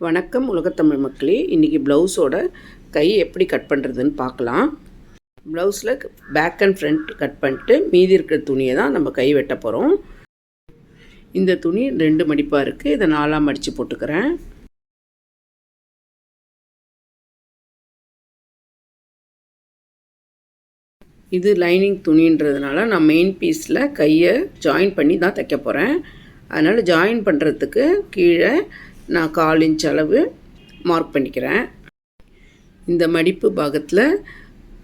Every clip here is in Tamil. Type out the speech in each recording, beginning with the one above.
வணக்கம் உலகத்தமிழ் மக்களே. இன்றைக்கி ப்ளவுஸோட கை எப்படி கட் பண்ணுறதுன்னு பார்க்கலாம். ப்ளவுஸில் பேக் அண்ட் ஃப்ரண்ட் கட் பண்ணிட்டு மீதி இருக்கிற துணியை தான் நம்ம கை வெட்ட போகிறோம். இந்த துணி 2 மடிப்பாக இருக்குது. இதை 4ஆக மடித்து போட்டுக்கிறேன். இது லைனிங் துணின்றதுனால நான் மெயின் பீஸில் கையை ஜாயின் பண்ணி தான் தைக்க போகிறேன். அதனால் ஜாயின் பண்ணுறதுக்கு கீழே நான் 1/4 இன்ச் அளவு மார்க் பண்ணிக்கிறேன். இந்த மடிப்பு பாகத்தில்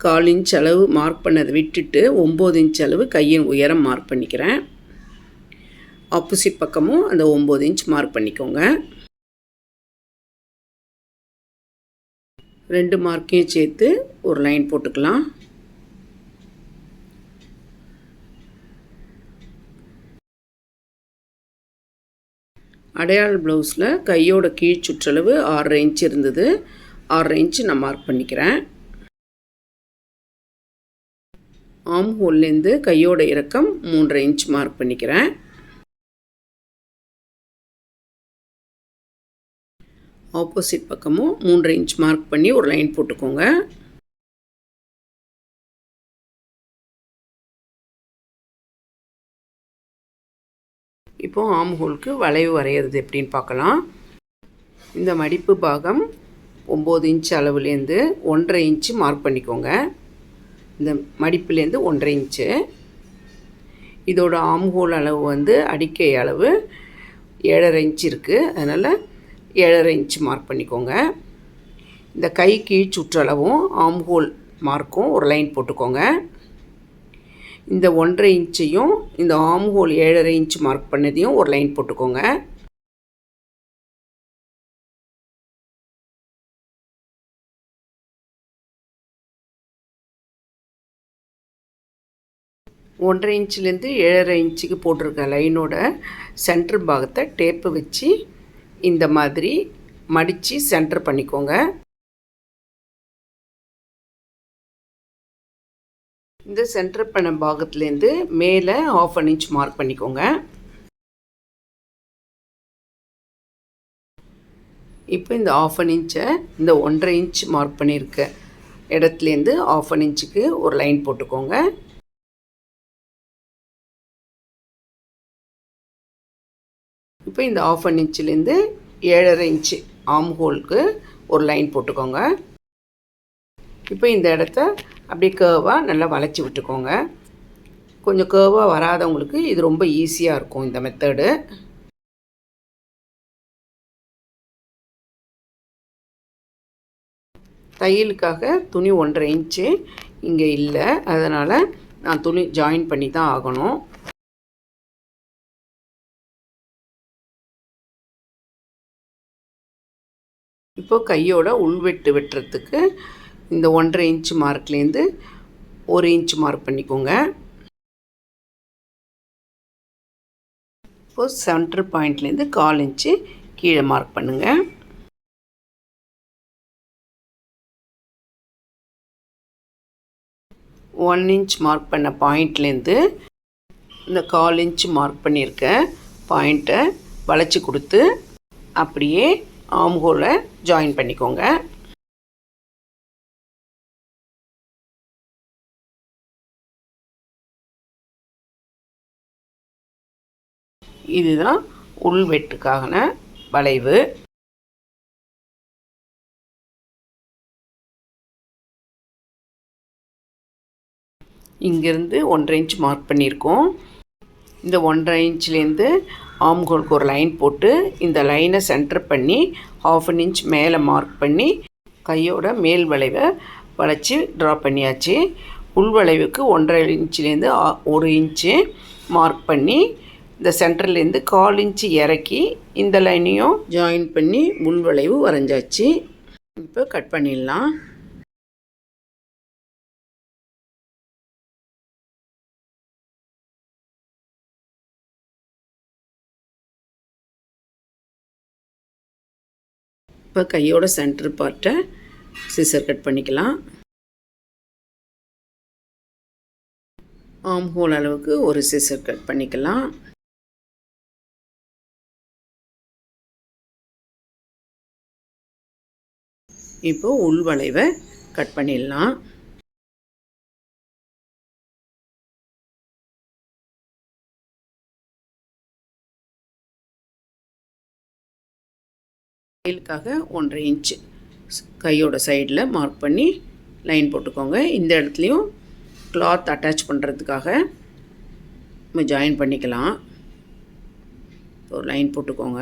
1/4 இன்ச் அளவு மார்க் பண்ணதை விட்டுட்டு 9 இன்ச் அளவு கையின் உயரம் மார்க் பண்ணிக்கிறேன். ஆப்போசிட் பக்கமும் அந்த 9 இன்ச் மார்க் பண்ணிக்கோங்க. 2 மார்க்கையும் சேர்த்து ஒரு லைன் போட்டுக்கலாம். அடையாள ப்ளவுஸில் கையோட கீழ் சுற்றளவு 6.5 இன்ச் இருந்தது. 6.5 இன்ச் நான் மார்க் பண்ணிக்கிறேன். ஆம் ஹோல்லேருந்து கையோட இறக்கம் 3.5 இன்ச் மார்க் பண்ணிக்கிறேன். ஆப்போசிட் பக்கமும் 3.5 இன்ச் மார்க் பண்ணி ஒரு லைன் போட்டுக்கோங்க. இப்போது ஆம் ஹோலுக்கு வளைவு வரைகிறது எப்படின்னு பார்க்கலாம். இந்த மடிப்பு பாகம் 9 இன்ச் அளவுலேருந்து 1.5 இன்ச்சு மார்க் பண்ணிக்கோங்க. இந்த மடிப்புலேருந்து 1.5 இன்ச்சு. இதோட ஆம் ஹோல் அளவு அடிக்கை அளவு 7.5 இன்ச் இருக்குது. அதனால் 7.5 இன்ச்சு மார்க் பண்ணிக்கோங்க. இந்த கை கீழ் சுற்றளவும் ஆம் ஹோல் மார்க்கும் ஒரு லைன் போட்டுக்கோங்க. இந்த 1.5 இன்ச்சையும் இந்த ஆம் ஹோல் 7.5 இன்ச் மார்க் பண்ணதையும் ஒரு லைன் போட்டுக்கோங்க. ஒன்றரை இன்ச்சிலேருந்து 7.5 இன்ச்சுக்கு போட்டிருக்க லைனோட சென்டர் பாகத்தை டேப்பு வச்சு இந்த மாதிரி மடித்து சென்டர் பண்ணிக்கோங்க. இந்த சென்டர் பண்ண பாகத்துலேருந்து மேலே 1/2 இன்ச் மார்க் பண்ணிக்கோங்க. இப்போ இந்த 1/2 இன்ச்சை இந்த 1.5 இன்ச் மார்க் பண்ணியிருக்க இடத்துலேருந்து 1/2 இன்ச்சுக்கு ஒரு லைன் போட்டுக்கோங்க. இப்போ இந்த 1/2 இன்ச்சிலேருந்து 7.5 இன்ச்சு ஆம் ஹோலுக்கு ஒரு லைன் போட்டுக்கோங்க. இப்போ இந்த இடத்த அப்படியே கேர்வாக நல்லா வளைச்சி விட்டுக்கோங்க. கொஞ்சம் கேர்வாக வராதவங்களுக்கு இது ரொம்ப ஈஸியாக இருக்கும் இந்த மெத்தடு. தையலுக்காக துணி 1.5 இன்ச்சு இங்கே இல்லை. அதனால் நான் துணி ஜாயின் பண்ணி தான் ஆகணும். இப்போ கையோட உள்வெட்டு வெட்டுறதுக்கு இந்த 1.5 இன்ச் மார்க்லேருந்து 1 இன்ச் மார்க் பண்ணிக்கோங்க. இப்போது சென்டர் பாயிண்ட்லேருந்து 1/4 இன்ச்சு கீழே மார்க் பண்ணுங்கள். ஒன் இன்ச் மார்க் பண்ண பாயிண்ட்லேருந்து இந்த 1/4 இன்ச் மார்க் பண்ணியிருக்க பாயிண்ட்டை வளைச்சி கொடுத்து அப்படியே ஆம் ஹோலை ஜாயின் பண்ணிக்கோங்க. இதுதான் உள்வெட்டுக்கான வளைவு. இங்கேருந்து 1.5 இன்ச் மார்க் பண்ணியிருக்கோம். இந்த 1.5 இன்ச்லேருந்து ஆம் ஹோலுக்கு ஒரு லைன் போட்டு இந்த லைனை சென்டர் பண்ணி 1/2 இன்ச் மேலே மார்க் பண்ணி கையோட மேல் வளைவை வளைச்சி ட்ரா பண்ணியாச்சு. உள் வளைவுக்கு 1.5 இன்ச்லேருந்து 1 இன்ச்சு மார்க் பண்ணி இந்த சென்டர்லேருந்து 1/4 இன்ச்சு இறக்கி இந்த லைனையும் ஜாயின் பண்ணி உள் வளைவு வரைஞ்சாச்சு. இப்போ கட் பண்ணிடலாம். இப்போ கையோட சென்டர் பார்ட்டை சிசர் கட் பண்ணிக்கலாம். ஆம் ஹோல் அளவுக்கு ஒரு சிசர் கட் பண்ணிக்கலாம். இப்போது உள் வளைவை கட் பண்ணிடலாம். தையலுக்காக 1.5 இன்ச்சு கையோட சைடில் மார்க் பண்ணி லைன் போட்டுக்கோங்க. இந்த இடத்துலையும் கிளாத் அட்டாச் பண்ணுறதுக்காக நம்ம ஜாயின் பண்ணிக்கலாம். ஒரு லைன் போட்டுக்கோங்க.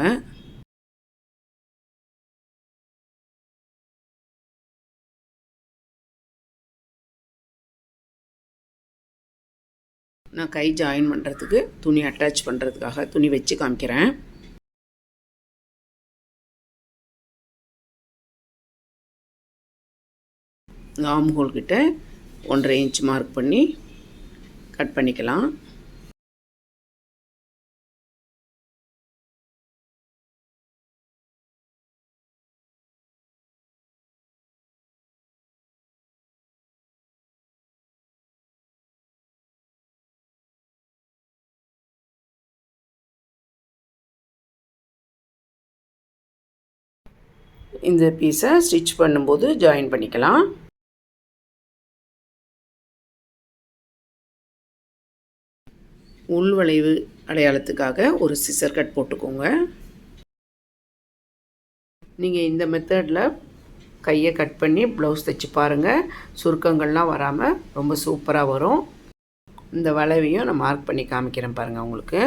நான் கை ஜாயின் பண்ணுறதுக்கு துணி அட்டாச் பண்ணுறதுக்காக துணி வச்சு காமிக்கிறேன். ஆம் ஹோல் கிட்ட 1.5 இன்ச் மார்க் பண்ணி கட் பண்ணிக்கலாம். இந்த பீஸை ஸ்டிச் பண்ணும்போது ஜாயின் பண்ணிக்கலாம். உள்வளைவு அடையாளத்துக்காக ஒரு சிசர் கட் போட்டுக்கோங்க. நீங்கள் இந்த மெத்தடில் கையை கட் பண்ணி ப்ளவுஸ் தைச்சி பாருங்கள். சுருக்கங்கள்லாம் வராமல் ரொம்ப சூப்பராக வரும். இந்த வளைவையும் நான் மார்க் பண்ணி காமிக்கிறேன் பாருங்கள். உங்களுக்கு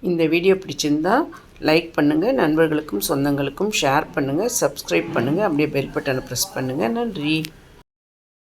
இந்த வீடியோ பிடிச்சிருந்தா லைக் பண்ணுங்கள், நண்பர்களுக்கும் சொந்தங்களுக்கும் ஷேர் பண்ணுங்கள், சப்ஸ்கிரைப் பண்ணுங்கள், அப்படியே பெல் பட்டனை ப்ரெஸ் பண்ணுங்கள். நன்றி.